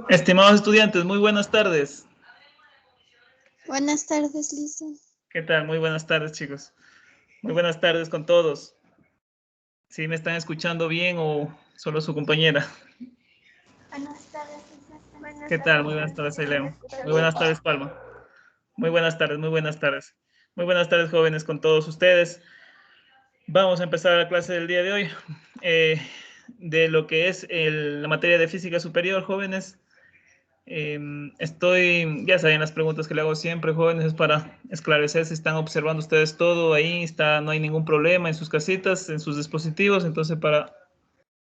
Estimados estudiantes, muy buenas tardes. Buenas tardes, Lisa. ¿Qué tal? Muy buenas tardes, chicos. Muy buenas tardes con todos. ¿Sí me están escuchando bien o solo su compañera? Buenas tardes, Lisa. ¿Qué tal? Muy buenas tardes, Aileo. Muy buenas tardes, Palma. Muy buenas tardes, muy buenas tardes. Muy buenas tardes, jóvenes, con todos ustedes. Vamos a empezar la clase del día de hoy de lo que es la materia de física superior, jóvenes. Ya saben las preguntas que le hago siempre, jóvenes, es para esclarecer si están observando ustedes todo ahí, no hay ningún problema en sus casitas, en sus dispositivos, entonces para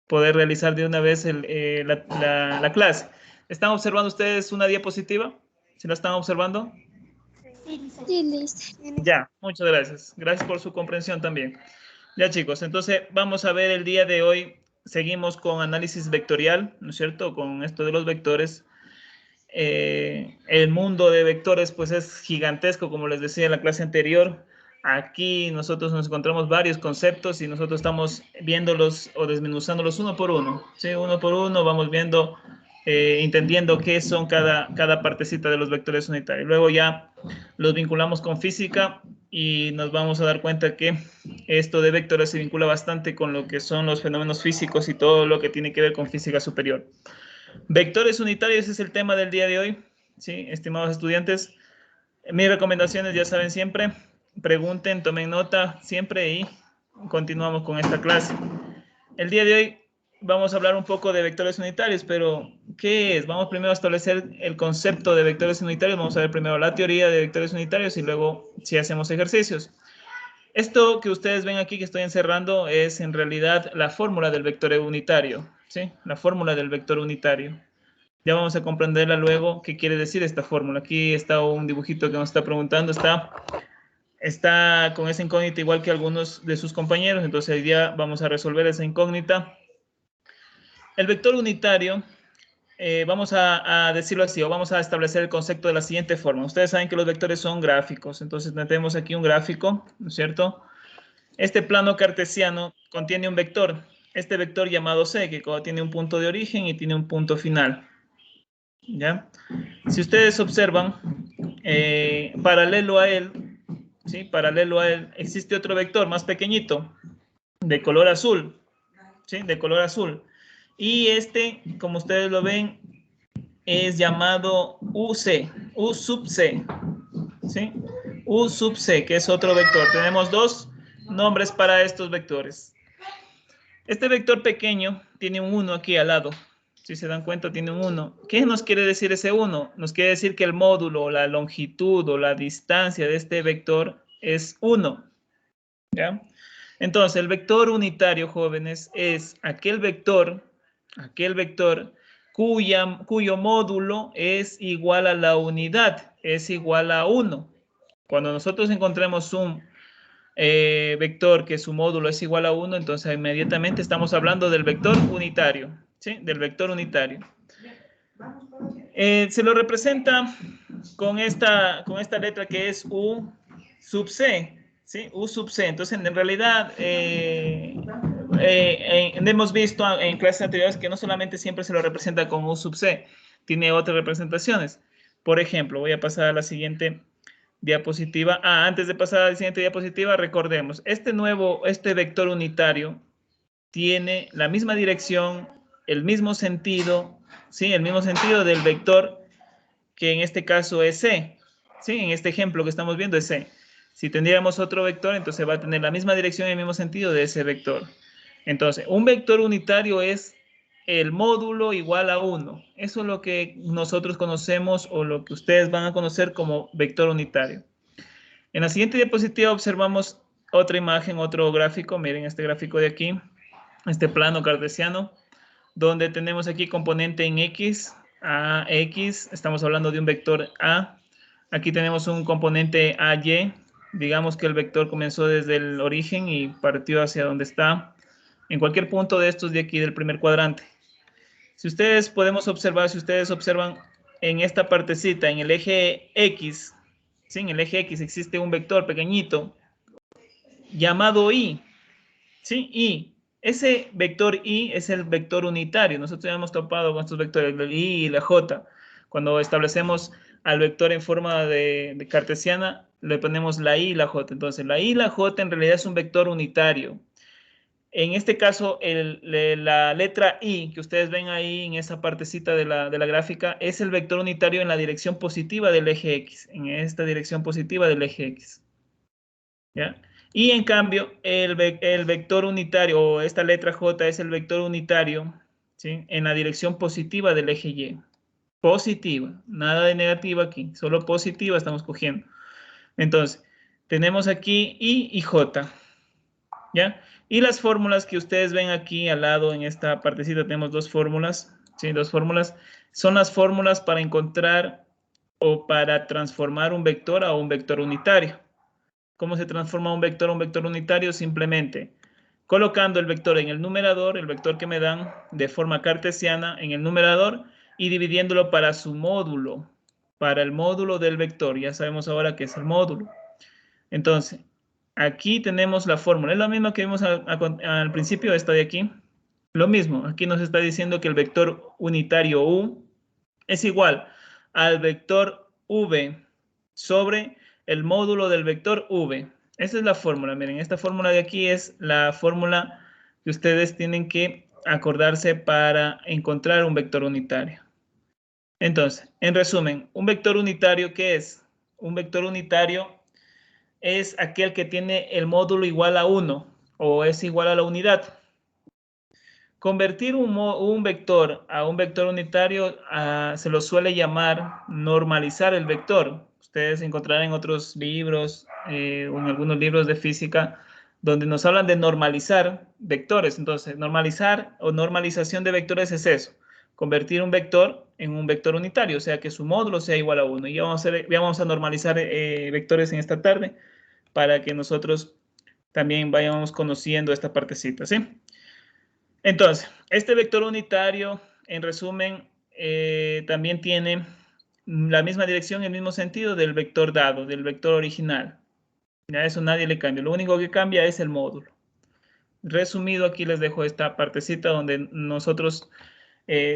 poder realizar de una vez la clase. ¿Están observando ustedes una diapositiva? ¿Se la están observando? Sí, Lisa. Ya, muchas gracias. Gracias por su comprensión también. Ya, chicos, entonces vamos a ver el día de hoy. Seguimos con análisis vectorial, ¿no es cierto? Con esto de los vectores. El mundo de vectores pues es gigantesco, como les decía en la clase anterior. Aquí nosotros nos encontramos varios conceptos y nosotros estamos viéndolos o desmenuzándolos uno por uno. ¿Sí? Uno por uno vamos viendo, entendiendo qué son cada partecita de los vectores unitarios. Luego ya los vinculamos con física y nos vamos a dar cuenta que esto de vectores se vincula bastante con lo que son los fenómenos físicos y todo lo que tiene que ver con física superior. Vectores unitarios es el tema del día de hoy, ¿sí? Estimados estudiantes. Mis recomendaciones ya saben siempre, pregunten, tomen nota siempre y continuamos con esta clase. El día de hoy vamos a hablar un poco de vectores unitarios, pero ¿qué es? Vamos primero a establecer el concepto de vectores unitarios, vamos a ver primero la teoría de vectores unitarios y luego si hacemos ejercicios. Esto que ustedes ven aquí que estoy encerrando es en realidad la fórmula del vector unitario, ¿sí? La fórmula del vector unitario. Ya vamos a comprenderla luego qué quiere decir esta fórmula. Aquí está un dibujito que nos está preguntando, está con esa incógnita igual que algunos de sus compañeros, entonces hoy día vamos a resolver esa incógnita. El vector unitario, vamos a decirlo así, o vamos a establecer el concepto de la siguiente forma. Ustedes saben que los vectores son gráficos, entonces tenemos aquí un gráfico, ¿no es cierto? Este plano cartesiano contiene un vector, este vector llamado C, que tiene un punto de origen y tiene un punto final. ¿Ya? Si ustedes observan, paralelo a él, ¿sí? Paralelo a él, existe otro vector más pequeñito, de color azul, ¿sí? De color azul. Y este, como ustedes lo ven, es llamado UC, U sub C, ¿sí? U sub C, que es otro vector. Tenemos dos nombres para estos vectores. Este vector pequeño tiene un 1 aquí al lado. Si se dan cuenta, tiene un 1. ¿Qué nos quiere decir ese 1? Nos quiere decir que el módulo, la longitud o la distancia de este vector es 1. ¿Ya? Entonces, el vector unitario, jóvenes, es aquel vector cuyo módulo es igual a la unidad, es igual a 1. Cuando nosotros encontremos un vector que su módulo es igual a 1, entonces inmediatamente estamos hablando del vector unitario, ¿sí? Del vector unitario. Se lo representa con esta letra que es U sub C, ¿sí? U sub C. Entonces, en realidad, hemos visto en clases anteriores que no solamente siempre se lo representa con U sub C, tiene otras representaciones. Por ejemplo, voy a pasar a la siguiente diapositiva. Antes de pasar a la siguiente diapositiva, recordemos, este vector unitario tiene la misma dirección, el mismo sentido, ¿sí? El mismo sentido del vector que en este caso es C, ¿sí? En este ejemplo que estamos viendo es C. Si tendríamos otro vector, entonces va a tener la misma dirección y el mismo sentido de ese vector. Entonces, un vector unitario es el módulo igual a 1. Eso es lo que nosotros conocemos o lo que ustedes van a conocer como vector unitario. En la siguiente diapositiva observamos otra imagen, otro gráfico. Miren este gráfico de aquí, este plano cartesiano, donde tenemos aquí componente en X, a X, estamos hablando de un vector A. Aquí tenemos un componente AY, digamos que el vector comenzó desde el origen y partió hacia donde está, en cualquier punto de estos de aquí del primer cuadrante. Si ustedes observan en esta partecita, en el eje X, ¿sí? En el eje X existe un vector pequeñito llamado Y, ¿sí? Y. Ese vector i es el vector unitario. Nosotros ya hemos topado con estos vectores, el i y la j. Cuando establecemos al vector en forma de cartesiana, le ponemos la i y la j. Entonces, la i y la j en realidad es un vector unitario. En este caso, la letra I que ustedes ven ahí en esa partecita de la gráfica es el vector unitario en la dirección positiva del eje X, en esta dirección positiva del eje X. ¿Ya? Y en cambio, el vector unitario, o esta letra J es el vector unitario, ¿sí? En la dirección positiva del eje Y. Positiva, nada de negativa aquí, solo positiva estamos cogiendo. Entonces, tenemos aquí I y J. ¿Ya? Y las fórmulas que ustedes ven aquí al lado en esta partecita, tenemos dos fórmulas, ¿sí? Dos fórmulas. Son las fórmulas para encontrar o para transformar un vector a un vector unitario. ¿Cómo se transforma un vector a un vector unitario? Simplemente colocando el vector en el numerador, el vector que me dan de forma cartesiana en el numerador y dividiéndolo para su módulo, para el módulo del vector. Ya sabemos ahora qué es el módulo. Entonces, aquí tenemos la fórmula. Es la misma que vimos al principio, esta de aquí. Lo mismo, aquí nos está diciendo que el vector unitario u es igual al vector v sobre el módulo del vector v. Esa es la fórmula. Miren, esta fórmula de aquí es la fórmula que ustedes tienen que acordarse para encontrar un vector unitario. Entonces, en resumen, un vector unitario, ¿qué es? Un vector unitario es aquel que tiene el módulo igual a 1 o es igual a la unidad. Convertir un vector a un vector unitario se lo suele llamar normalizar el vector. Ustedes encontrarán en otros libros o en algunos libros de física donde nos hablan de normalizar vectores. Entonces, normalizar o normalización de vectores es eso. Convertir un vector en un vector unitario, o sea que su módulo sea igual a 1. Y ya vamos a normalizar vectores en esta tarde para que nosotros también vayamos conociendo esta partecita, ¿sí? Entonces, este vector unitario, en resumen, también tiene la misma dirección, el mismo sentido del vector dado, del vector original. Ya eso nadie le cambia. Lo único que cambia es el módulo. Resumido, aquí les dejo esta partecita donde nosotros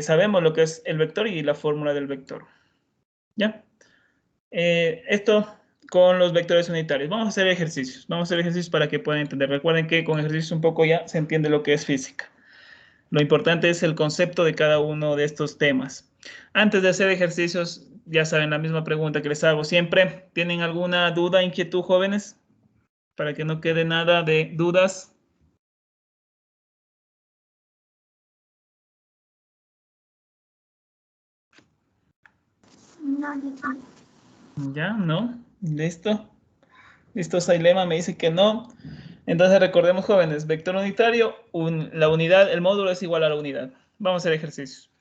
sabemos lo que es el vector y la fórmula del vector. ¿Ya? Esto con los vectores unitarios. Vamos a hacer ejercicios. Vamos a hacer ejercicios para que puedan entender. Recuerden que con ejercicios un poco ya se entiende lo que es física. Lo importante es el concepto de cada uno de estos temas. Antes de hacer ejercicios, ya saben la misma pregunta que les hago siempre. ¿Tienen alguna duda, inquietud, jóvenes? Para que no quede nada de dudas. No. ¿Ya? ¿No? ¿Listo? ¿Listo? Sailema me dice que no. Entonces recordemos, jóvenes, vector unitario, la unidad, el módulo es igual a la unidad. Vamos a hacer ejercicios.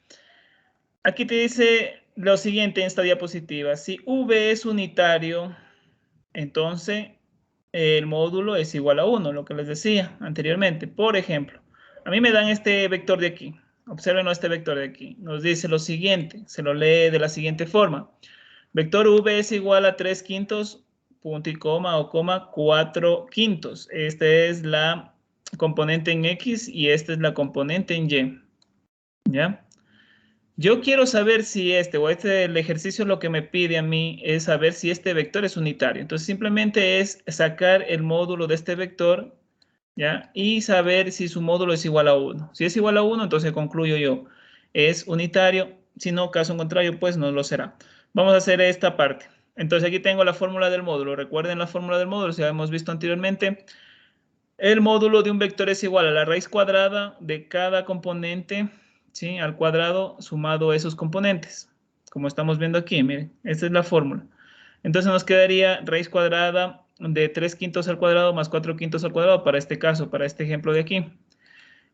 Aquí te dice lo siguiente en esta diapositiva. Si V es unitario, entonces el módulo es igual a 1, lo que les decía anteriormente. Por ejemplo, a mí me dan este vector de aquí. Observen este vector de aquí. Nos dice lo siguiente, se lo lee de la siguiente forma. Vector V es igual a 3 quintos, punto y coma o coma, 4 quintos. Esta es la componente en X y esta es la componente en Y. ¿Ya? Yo quiero saber si el ejercicio lo que me pide a mí es saber si este vector es unitario. Entonces simplemente es sacar el módulo de este vector, ¿ya? Y saber si su módulo es igual a 1. Si es igual a 1, entonces concluyo yo, es unitario. Si no, caso contrario, pues no lo será. Vamos a hacer esta parte. Entonces aquí tengo la fórmula del módulo. Recuerden la fórmula del módulo, si ya hemos visto anteriormente. El módulo de un vector es igual a la raíz cuadrada de cada componente, ¿sí? Al cuadrado sumado a esos componentes. Como estamos viendo aquí, miren, esta es la fórmula. Entonces nos quedaría raíz cuadrada de 3 quintos al cuadrado más 4 quintos al cuadrado para este caso, para este ejemplo de aquí.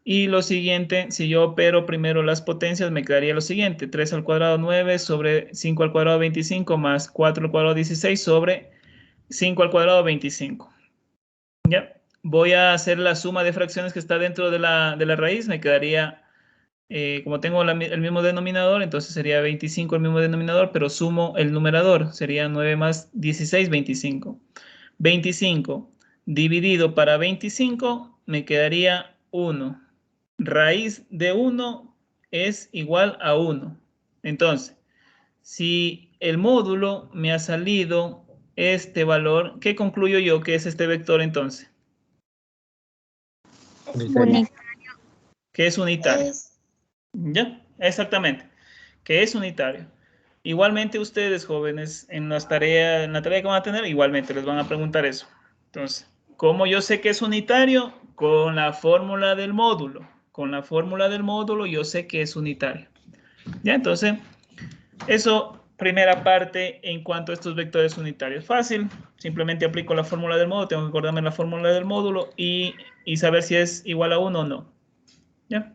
Y lo siguiente, si yo opero primero las potencias, me quedaría lo siguiente. 3 al cuadrado 9 sobre 5 al cuadrado 25 más 4 al cuadrado 16 sobre 5 al cuadrado 25. ¿Ya? Voy a hacer la suma de fracciones que está dentro de la raíz. Me quedaría, como tengo el mismo denominador, entonces sería 25 el mismo denominador, pero sumo el numerador. Sería 9 más 16, 25. 25 dividido para 25 me quedaría 1. Raíz de 1 es igual a 1. Entonces, si el módulo me ha salido este valor, ¿qué concluyo yo que es este vector entonces? Unitario. Que es unitario. ¿Ya? Exactamente. Que es unitario. Igualmente ustedes, jóvenes, en la tarea que van a tener, igualmente les van a preguntar eso. Entonces, ¿cómo yo sé que es unitario? Con la fórmula del módulo. Con la fórmula del módulo yo sé que es unitario. ¿Ya? Entonces, eso, primera parte en cuanto a estos vectores unitarios. Fácil, simplemente aplico la fórmula del módulo, tengo que acordarme la fórmula del módulo y saber si es igual a 1 o no. ¿Ya?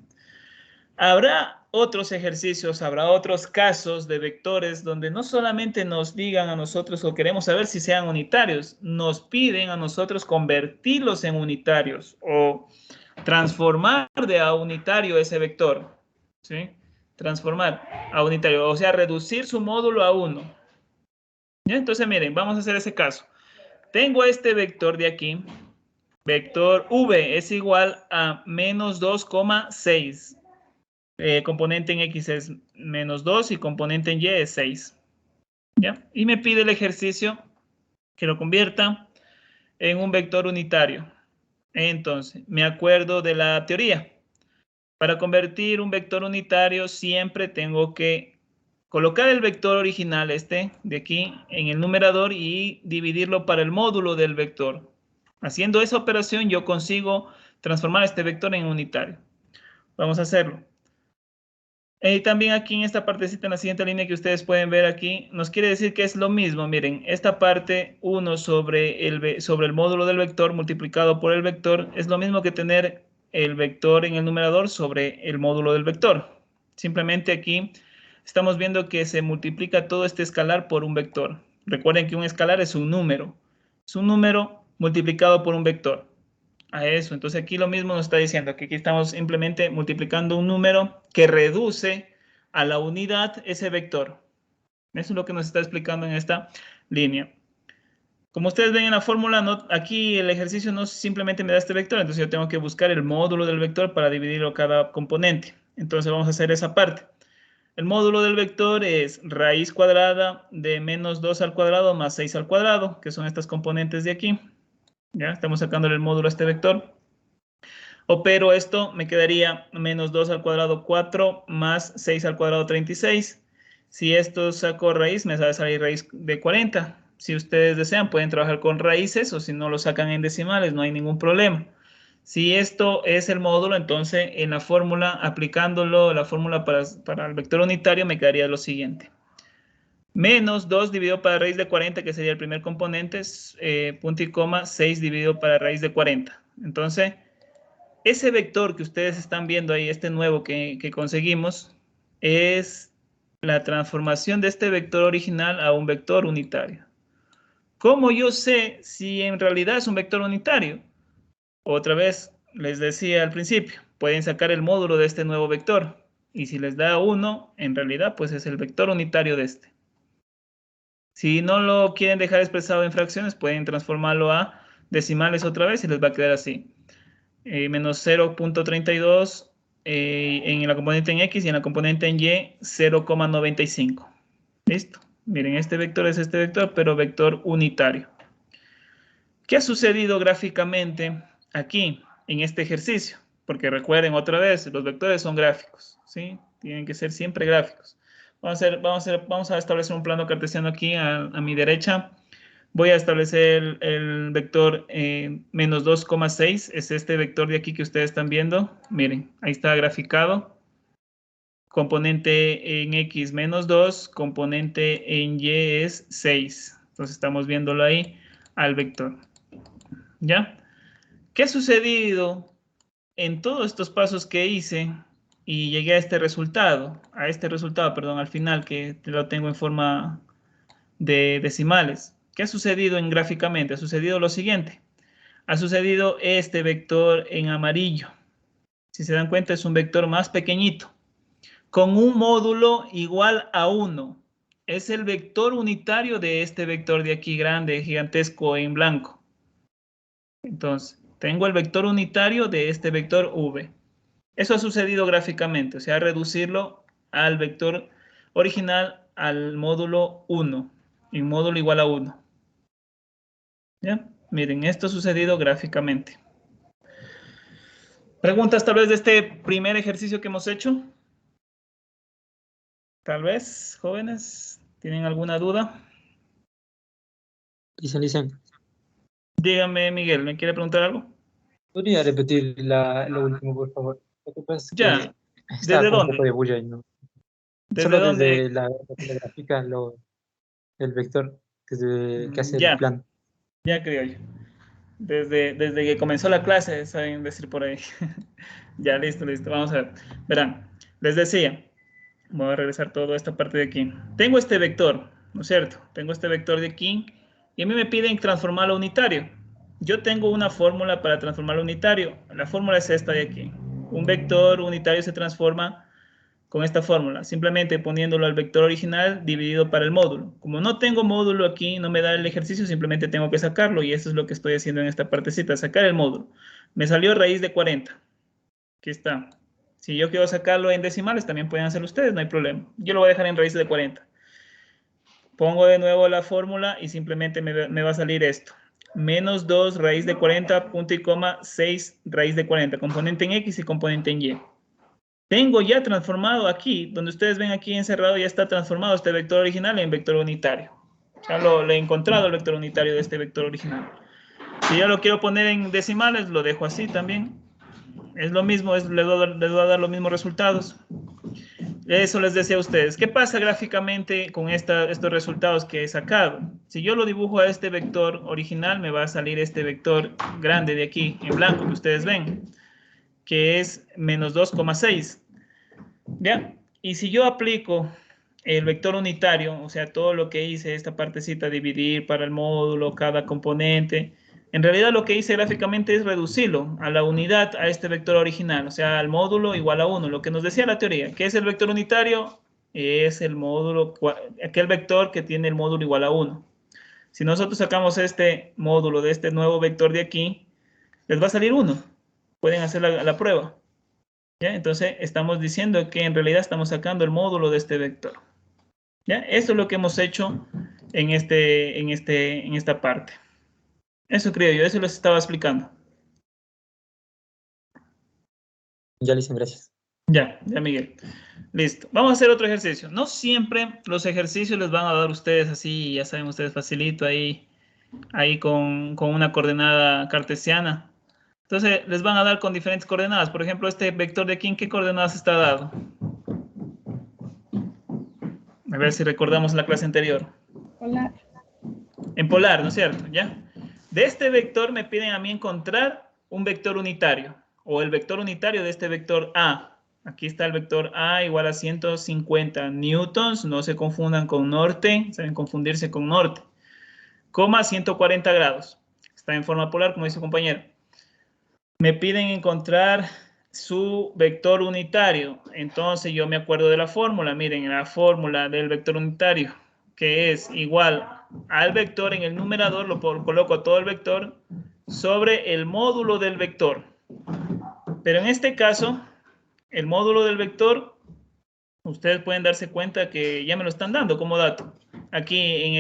Habrá otros ejercicios, habrá otros casos de vectores donde no solamente nos digan a nosotros o queremos saber si sean unitarios, nos piden a nosotros convertirlos en unitarios o transformar de a unitario ese vector, ¿sí? Transformar a unitario, o sea, reducir su módulo a 1. ¿Ya? Entonces, miren, vamos a hacer ese caso. Tengo este vector de aquí, vector v es igual a menos 2,6. Componente en X es menos 2 y componente en Y es 6. ¿Ya? Y me pide el ejercicio que lo convierta en un vector unitario. Entonces, me acuerdo de la teoría. Para convertir un vector unitario siempre tengo que colocar el vector original, este de aquí, en el numerador y dividirlo para el módulo del vector. Haciendo esa operación yo consigo transformar este vector en unitario. Vamos a hacerlo. Y también aquí en esta partecita, en la siguiente línea que ustedes pueden ver aquí, nos quiere decir que es lo mismo. Miren, esta parte 1 sobre el módulo del vector multiplicado por el vector es lo mismo que tener el vector en el numerador sobre el módulo del vector. Simplemente aquí estamos viendo que se multiplica todo este escalar por un vector. Recuerden que un escalar es un número. Es un número multiplicado por un vector. A eso, entonces aquí lo mismo nos está diciendo, que aquí estamos simplemente multiplicando un número que reduce a la unidad ese vector. Eso es lo que nos está explicando en esta línea. Como ustedes ven en la fórmula, no, aquí el ejercicio no simplemente me da este vector, entonces yo tengo que buscar el módulo del vector para dividirlo cada componente. Entonces vamos a hacer esa parte. El módulo del vector es raíz cuadrada de menos 2 al cuadrado más 6 al cuadrado, que son estas componentes de aquí. Ya estamos sacándole el módulo a este vector. Opero esto, me quedaría menos 2 al cuadrado 4 más 6 al cuadrado 36. Si esto saco raíz, me va a salir raíz de 40. Si ustedes desean, pueden trabajar con raíces o si no lo sacan en decimales, no hay ningún problema. Si esto es el módulo, entonces en la fórmula, aplicándolo, la fórmula para el vector unitario, me quedaría lo siguiente. Menos 2 dividido para raíz de 40, que sería el primer componente, punto y coma, 6 dividido para raíz de 40. Entonces, ese vector que ustedes están viendo ahí, este nuevo que conseguimos, es la transformación de este vector original a un vector unitario. ¿Cómo yo sé si en realidad es un vector unitario? Otra vez, les decía al principio, pueden sacar el módulo de este nuevo vector. Y si les da 1, en realidad, pues es el vector unitario de este. Si no lo quieren dejar expresado en fracciones, pueden transformarlo a decimales otra vez y les va a quedar así. Menos 0.32 en la componente en X y en la componente en Y 0,95. ¿Listo? Miren, este vector es este vector, pero vector unitario. ¿Qué ha sucedido gráficamente aquí en este ejercicio? Porque recuerden otra vez, los vectores son gráficos, ¿sí? Tienen que ser siempre gráficos. Vamos a establecer un plano cartesiano aquí a mi derecha. Voy a establecer el vector menos 2,6. Es este vector de aquí que ustedes están viendo. Miren, ahí está graficado. Componente en X menos 2, componente en Y es 6. Entonces estamos viéndolo ahí al vector. ¿Ya? ¿Qué ha sucedido en todos estos pasos que hice y llegué a este resultado? Perdón, al final, que lo tengo en forma de decimales. ¿Qué ha sucedido gráficamente? Ha sucedido lo siguiente. Ha sucedido este vector en amarillo. Si se dan cuenta, es un vector más pequeñito, con un módulo igual a 1. Es el vector unitario de este vector de aquí grande, gigantesco en blanco. Entonces, Tengo el vector unitario de este vector v. Eso ha sucedido gráficamente, o sea, reducirlo al vector original al módulo 1, en módulo igual a 1. ¿Ya? Miren, esto ha sucedido gráficamente. ¿Preguntas tal vez de este primer ejercicio que hemos hecho? Tal vez, jóvenes, ¿tienen alguna duda? Dicen. Dígame, Miguel, ¿me quiere preguntar algo? ¿Podría repetir lo último, por favor? Lo que pasa es Ya. que estaba ¿Desde con un poco dónde? de bulla y no. ¿Desde Solo dónde? desde la gráfica, el vector que hace el Ya, plan. ya creo yo. Desde que comenzó la clase, saben decir por ahí. Ya, listo. Vamos a ver. Verán, les decía, voy a regresar toda esta parte de aquí. Tengo este vector, ¿no es cierto? Tengo este vector de aquí y a mí me piden transformarlo a unitario. Yo tengo una fórmula para transformarlo a unitario. La fórmula es esta de aquí. Un vector unitario se transforma con esta fórmula, simplemente poniéndolo al vector original dividido para el módulo. Como no tengo módulo aquí, no me da el ejercicio, simplemente tengo que sacarlo y eso es lo que estoy haciendo en esta partecita, sacar el módulo. Me salió raíz de 40. Aquí está. Si yo quiero sacarlo en decimales, también pueden hacerlo ustedes, no hay problema. Yo lo voy a dejar en raíz de 40. Pongo de nuevo la fórmula y simplemente me va a salir esto. Menos 2 raíz de 40, punto y coma, 6 raíz de 40. Componente en X y componente en Y. Tengo ya transformado aquí, donde ustedes ven aquí encerrado, ya está transformado este vector original en vector unitario. Ya lo he encontrado el vector unitario de este vector original. Si yo lo quiero poner en decimales, lo dejo así también. Es lo mismo, les voy a dar los mismos resultados. Eso les decía a ustedes. ¿Qué pasa gráficamente con estos resultados que he sacado? Si yo lo dibujo a este vector original, me va a salir este vector grande de aquí, en blanco, que ustedes ven, que es menos 2,6. ¿Ya? Y si yo aplico el vector unitario, o sea, todo lo que hice, esta partecita, dividir para el módulo, cada componente, en realidad lo que hice gráficamente es reducirlo a la unidad, a este vector original, o sea, al módulo igual a 1, lo que nos decía la teoría. ¿Qué es el vector unitario? Es el módulo, aquel vector que tiene el módulo igual a 1. Si nosotros sacamos este módulo de este nuevo vector de aquí, les va a salir 1. Pueden hacer la prueba. ¿Ya? Entonces estamos diciendo que en realidad estamos sacando el módulo de este vector. ¿Ya? Eso es lo que hemos hecho en esta parte. Eso creo yo, eso les estaba explicando. Ya, dicen, gracias. Ya, Miguel. Listo. Vamos a hacer otro ejercicio. No siempre los ejercicios les van a dar ustedes así, ya saben ustedes, facilito ahí con una coordenada cartesiana. Entonces les van a dar con diferentes coordenadas. Por ejemplo, este vector de aquí, ¿en qué coordenadas está dado? A ver si recordamos la clase anterior. Polar. En polar, ¿no es cierto? ¿Ya? De este vector me piden a mí encontrar un vector unitario o el vector unitario de este vector A. Aquí está el vector A igual a 150 newtons, no se confundan con norte, saben confundirse con norte, coma 140 grados. Está en forma polar, como dice su compañero. Me piden encontrar su vector unitario. Entonces yo me acuerdo de la fórmula. Miren, la fórmula del vector unitario, que es igual al vector en el numerador, lo coloco todo el vector sobre el módulo del vector. Pero en este caso, el módulo del vector, ustedes pueden darse cuenta que ya me lo están dando como dato. Aquí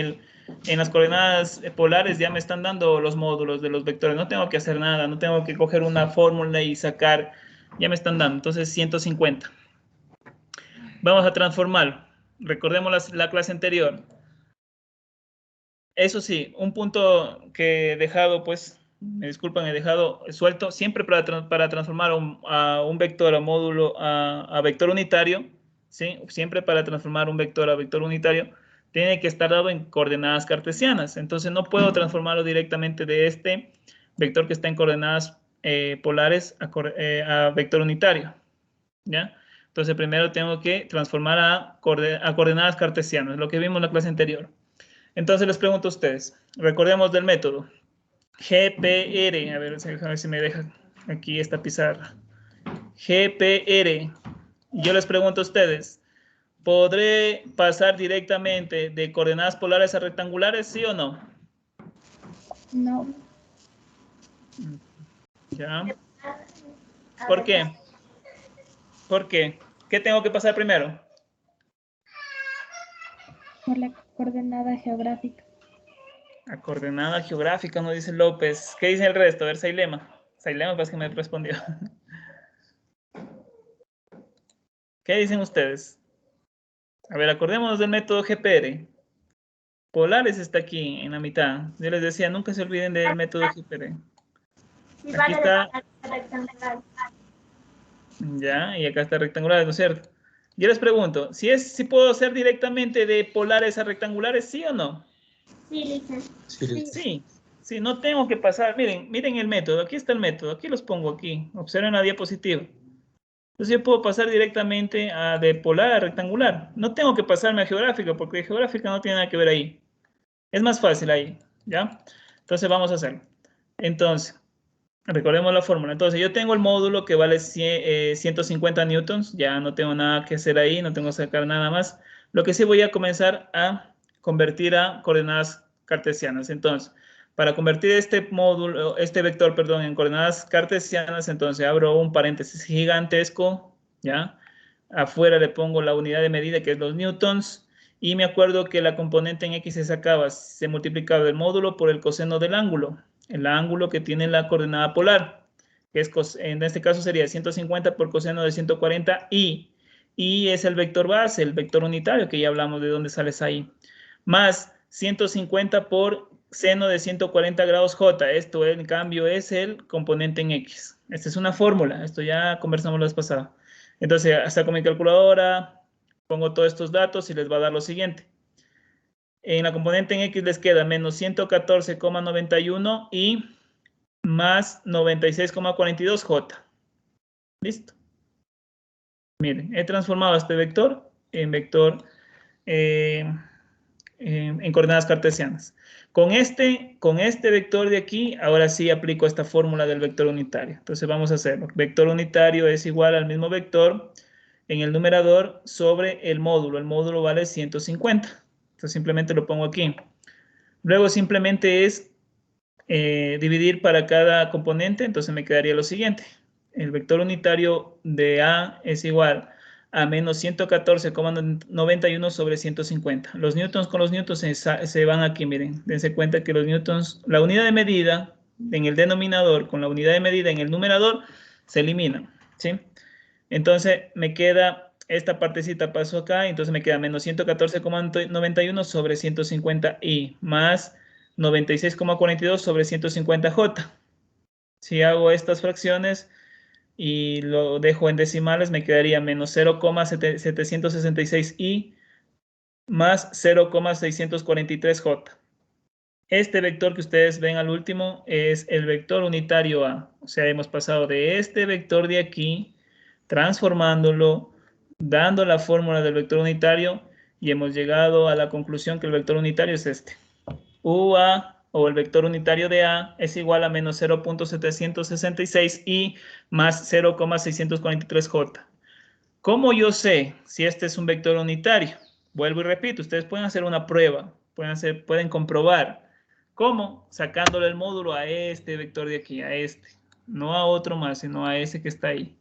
en las coordenadas polares ya me están dando los módulos de los vectores. No tengo que hacer nada, no tengo que coger una fórmula y sacar. Ya me están dando. Entonces, 150. Vamos a transformarlo. Recordemos la clase anterior. Eso sí, un punto que he dejado, pues, me disculpan, he dejado suelto. Siempre para transformar a un vector a módulo a vector unitario, ¿sí? Siempre para transformar un vector a vector unitario, tiene que estar dado en coordenadas cartesianas. Entonces no puedo transformarlo directamente de este vector que está en coordenadas polares a vector unitario. ¿Ya? Entonces primero tengo que transformar a coordenadas cartesianas, lo que vimos en la clase anterior. Entonces les pregunto a ustedes, recordemos del método. GPR, a ver si me deja aquí esta pizarra. GPR. Yo les pregunto a ustedes, ¿podré pasar directamente de coordenadas polares a rectangulares, sí o no? No. ¿Ya? ¿Por qué? ¿Por qué? ¿Qué tengo que pasar primero? Por la coordenada geográfica. La coordenada geográfica, no dice López. ¿Qué dice el resto? A ver, Sailema. Sailema, pues que me respondió. ¿Qué dicen ustedes? A ver, acordémonos del método GPR. Polares está aquí en la mitad. Yo les decía, nunca se olviden del método GPR. Aquí está. Ya, y acá está rectangular, ¿no es cierto? Yo les pregunto, si puedo hacer directamente de polares a rectangulares, ¿sí o no? Sí, sí, no tengo que pasar. Miren el método. Aquí está el método. Aquí los pongo aquí. Observen la diapositiva. Entonces yo puedo pasar directamente de polar a rectangular. No tengo que pasarme a geográfica porque geográfica no tiene nada que ver ahí. Es más fácil ahí, ¿ya? Entonces vamos a hacerlo. Entonces, recordemos la fórmula. Entonces yo tengo el módulo que vale 150 newtons. Ya no tengo nada que hacer ahí, no tengo que sacar nada más. Lo que sí voy a comenzar a convertir a coordenadas cartesianas. Entonces, para convertir este módulo, este vector, perdón, en coordenadas cartesianas, entonces abro un paréntesis gigantesco, ¿ya? Afuera le pongo la unidad de medida, que es los newtons, y me acuerdo que la componente en X se multiplicaba el módulo por el coseno del ángulo, el ángulo que tiene la coordenada polar, que es, en este caso sería 150 por coseno de 140 y es el vector base, el vector unitario, que ya hablamos de dónde sales ahí, más 150 por seno de 140 grados J. Esto, en cambio, es el componente en X. Esta es una fórmula. Esto ya conversamos la vez pasada. Entonces, hasta con mi calculadora, pongo todos estos datos y les va a dar lo siguiente. En la componente en X les queda menos 114,91 y más 96,42 J. Listo. Miren, he transformado este vector en vector en coordenadas cartesianas. Con este vector de aquí, ahora sí aplico esta fórmula del vector unitario. Entonces vamos a hacerlo. Vector unitario es igual al mismo vector en el numerador sobre el módulo. El módulo vale 150. Entonces simplemente lo pongo aquí. Luego simplemente es dividir para cada componente. Entonces me quedaría lo siguiente. El vector unitario de A es igual a menos 114,91 sobre 150. Los newtons con los newtons se van aquí, miren. Dense cuenta que los newtons, la unidad de medida en el denominador con la unidad de medida en el numerador se eliminan, ¿sí? Entonces me queda, esta partecita paso acá, entonces me queda menos 114,91 sobre 150 y más 96,42 sobre 150J. Si hago estas fracciones y lo dejo en decimales, me quedaría menos 0,766i más 0,643J. Este vector que ustedes ven al último es el vector unitario A. O sea, hemos pasado de este vector de aquí, transformándolo, dando la fórmula del vector unitario y hemos llegado a la conclusión que el vector unitario es este. UA o el vector unitario de A es igual a menos 0,766 y más 0,643J. ¿Cómo yo sé si este es un vector unitario? Vuelvo y repito, ustedes pueden hacer una prueba, pueden comprobar. ¿Cómo? Sacándole el módulo a este vector de aquí, a este. No a otro más, sino a ese que está ahí.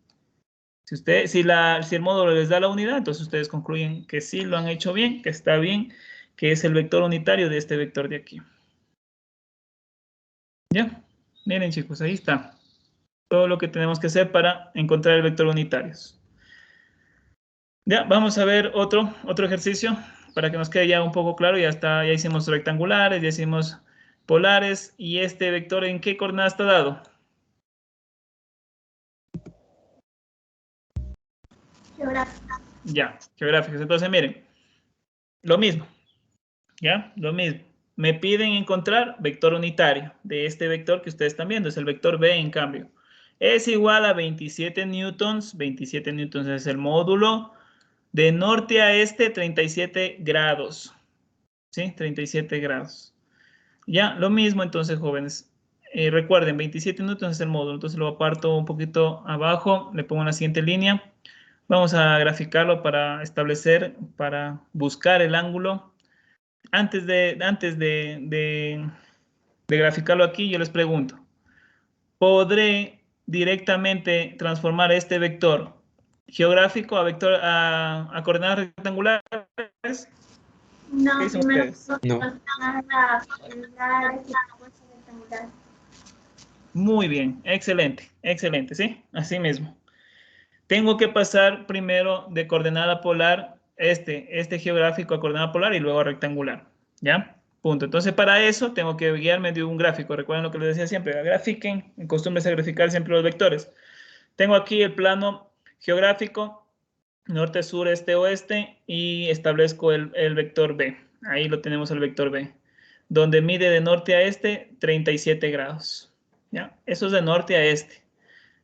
Si el módulo les da la unidad, entonces ustedes concluyen que sí lo han hecho bien, que está bien, que es el vector unitario de este vector de aquí. ¿Ya? Miren, chicos, ahí está. Todo lo que tenemos que hacer para encontrar el vector unitario. Ya, vamos a ver otro ejercicio para que nos quede ya un poco claro. Ya hicimos rectangulares, ya hicimos polares. ¿Y este vector en qué coordenada está dado? Geográfica. Ya, geográficas. Entonces, miren, lo mismo. ¿Ya? Lo mismo. Me piden encontrar vector unitario de este vector que ustedes están viendo. Es el vector B, en cambio. Es igual a 27 newtons. 27 newtons es el módulo. De norte a este, 37 grados. ¿Sí? 37 grados. Ya, lo mismo entonces, jóvenes. Recuerden, 27 newtons es el módulo. Entonces lo aparto un poquito abajo. Le pongo en la siguiente línea. Vamos a graficarlo para establecer, para buscar el ángulo. Antes de graficarlo aquí, yo les pregunto, ¿podré directamente transformar este vector geográfico a coordenadas rectangulares? No, ¿Qué dicen primero ustedes? No. rectangular. Muy bien, excelente, excelente, ¿sí? Así mismo. Tengo que pasar primero de coordenada polar, este geográfico a coordenada polar y luego a rectangular, ¿ya? Punto. Entonces, para eso tengo que guiarme de un gráfico. Recuerden lo que les decía siempre, grafiquen, en costumbres a graficar siempre los vectores. Tengo aquí el plano geográfico, norte, sur, este, oeste, y establezco el vector B. Ahí lo tenemos el vector B, donde mide de norte a este 37 grados, ¿ya? Eso es de norte a este.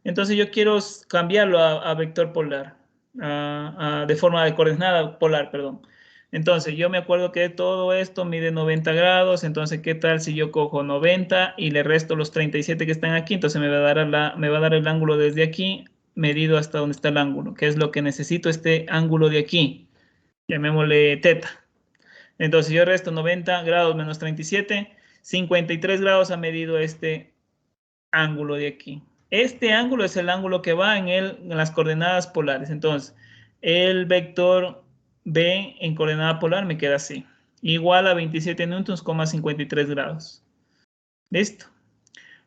Entonces yo quiero cambiarlo a vector polar, de forma de coordenada polar, perdón. Entonces yo me acuerdo que todo esto mide 90 grados, entonces ¿qué tal si yo cojo 90 y le resto los 37 que están aquí? Entonces me va a dar el ángulo desde aquí, medido hasta donde está el ángulo, que es lo que necesito, este ángulo de aquí, llamémosle teta. Entonces yo resto 90 grados menos 37, 53 grados ha medido este ángulo de aquí. Este ángulo es el ángulo que va en las coordenadas polares. Entonces, el vector B en coordenada polar me queda así. Igual a 27 newtons, 53 grados. ¿Listo?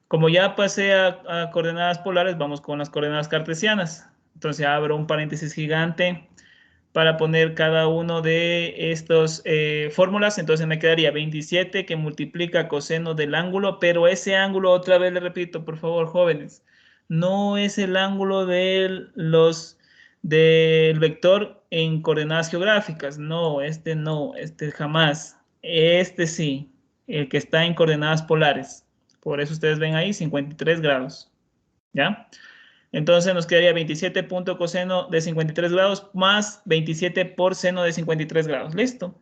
Como ya pasé a coordenadas polares, vamos con las coordenadas cartesianas. Entonces, abro un paréntesis gigante para poner cada uno de estas fórmulas. Entonces me quedaría 27 que multiplica coseno del ángulo, pero ese ángulo, otra vez le repito, por favor, jóvenes, no es el ángulo del vector en coordenadas geográficas. No, este jamás. Este sí, el que está en coordenadas polares. Por eso ustedes ven ahí 53 grados. ¿Ya? Entonces nos quedaría 27 punto coseno de 53 grados más 27 por seno de 53 grados. Listo.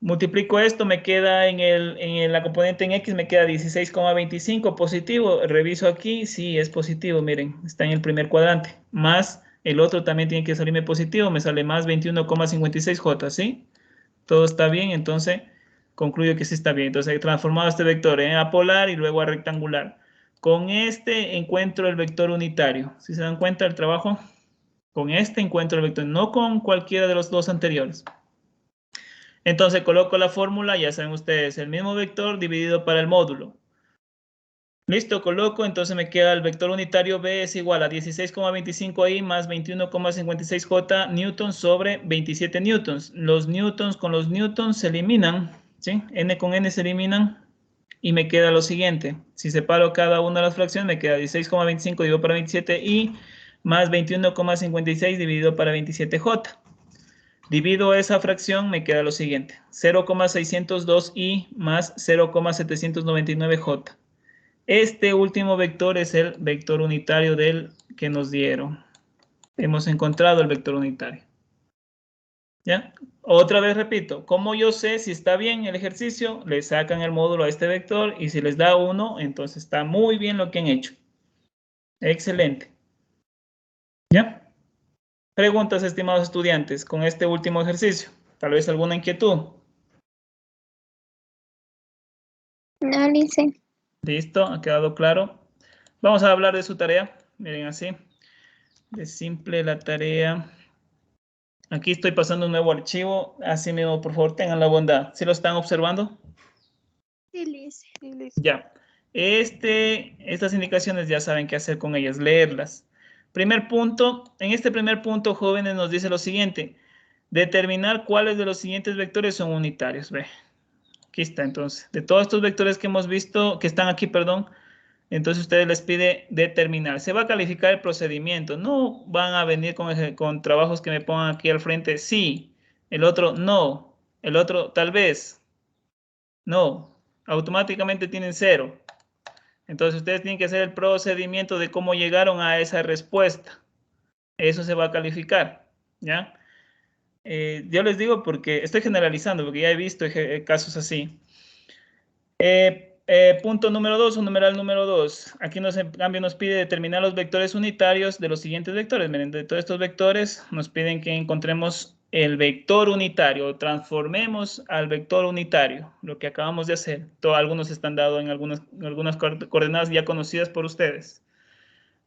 Multiplico esto, me queda en la componente en X, me queda 16,25 positivo. Reviso aquí, sí, es positivo, miren, está en el primer cuadrante. Más el otro también tiene que salirme positivo, me sale más 21,56 J, ¿sí? Todo está bien, entonces concluyo que sí está bien. Entonces he transformado este vector en apolar y luego a rectangular. Con este encuentro el vector unitario. ¿Sí se dan cuenta del trabajo? Con este encuentro el vector, no con cualquiera de los dos anteriores. Entonces coloco la fórmula, ya saben ustedes, el mismo vector dividido para el módulo. Listo, coloco, entonces me queda el vector unitario B es igual a 16,25 ahí más 21,56 J newtons sobre 27 newtons. Los newtons con los newtons se eliminan, ¿sí? N con N se eliminan y me queda lo siguiente. Si separo cada una de las fracciones, me queda 16,25 dividido para 27 y más 21,56 dividido para 27J. Divido esa fracción, me queda lo siguiente. 0,602i más 0,799J. Este último vector es el vector unitario del que nos dieron. Hemos encontrado el vector unitario. ¿Ya? Otra vez repito, como yo sé si está bien el ejercicio, le sacan el módulo a este vector y si les da 1, entonces está muy bien lo que han hecho. Excelente. ¿Ya? Preguntas, estimados estudiantes, con este último ejercicio. Tal vez alguna inquietud. No, Lice. Listo, ha quedado claro. Vamos a hablar de su tarea. Miren así. De simple la tarea. Aquí estoy pasando un nuevo archivo. Así mismo, por favor, tengan la bondad. ¿Sí lo están observando? Sí, Lice. Ya. Estas indicaciones ya saben qué hacer con ellas, leerlas. Primer punto. En este primer punto, jóvenes, nos dice lo siguiente. Determinar cuáles de los siguientes vectores son unitarios. Ve. Aquí está, entonces. De todos estos vectores que hemos visto, que están aquí, perdón, entonces ustedes les pide determinar. Se va a calificar el procedimiento. No van a venir con trabajos que me pongan aquí al frente. Sí. El otro, no. El otro, tal vez. No. Automáticamente tienen 0. Entonces ustedes tienen que hacer el procedimiento de cómo llegaron a esa respuesta. Eso se va a calificar. ¿Ya? Yo les digo porque estoy generalizando, porque ya he visto casos así. Punto número 2 o numeral número 2. Aquí en cambio nos pide determinar los vectores unitarios de los siguientes vectores. Miren, de todos estos vectores nos piden que encontremos el vector unitario. Transformemos al vector unitario, lo que acabamos de hacer. Algunos están dados en algunas coordenadas ya conocidas por ustedes.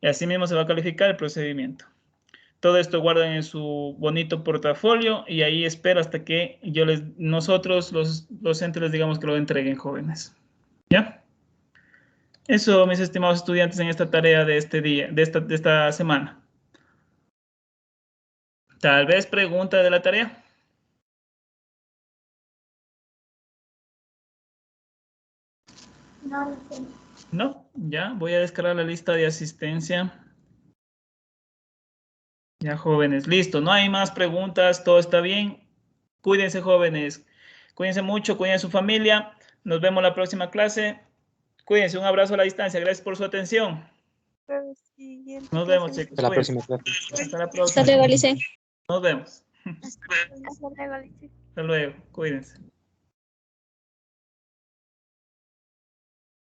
Y así mismo se va a calificar el procedimiento. Todo esto guardan en su bonito portafolio y ahí espero hasta que nosotros, los docentes, les digamos que lo entreguen, jóvenes. ¿Ya? Eso, mis estimados estudiantes, en esta tarea de este día, de esta semana. Tal vez pregunta de la tarea. No lo sé. No, ya voy a descargar la lista de asistencia. Ya, jóvenes, listo. No hay más preguntas, todo está bien. Cuídense, jóvenes. Cuídense mucho, cuiden a su familia. Nos vemos la próxima clase. Cuídense, un abrazo a la distancia. Gracias por su atención. Nos vemos, chicos. Hasta la Cuídense. próxima clase. Hasta la próxima. Hasta luego, Lice. Nos vemos. Hasta luego, Lice. Hasta luego. Cuídense.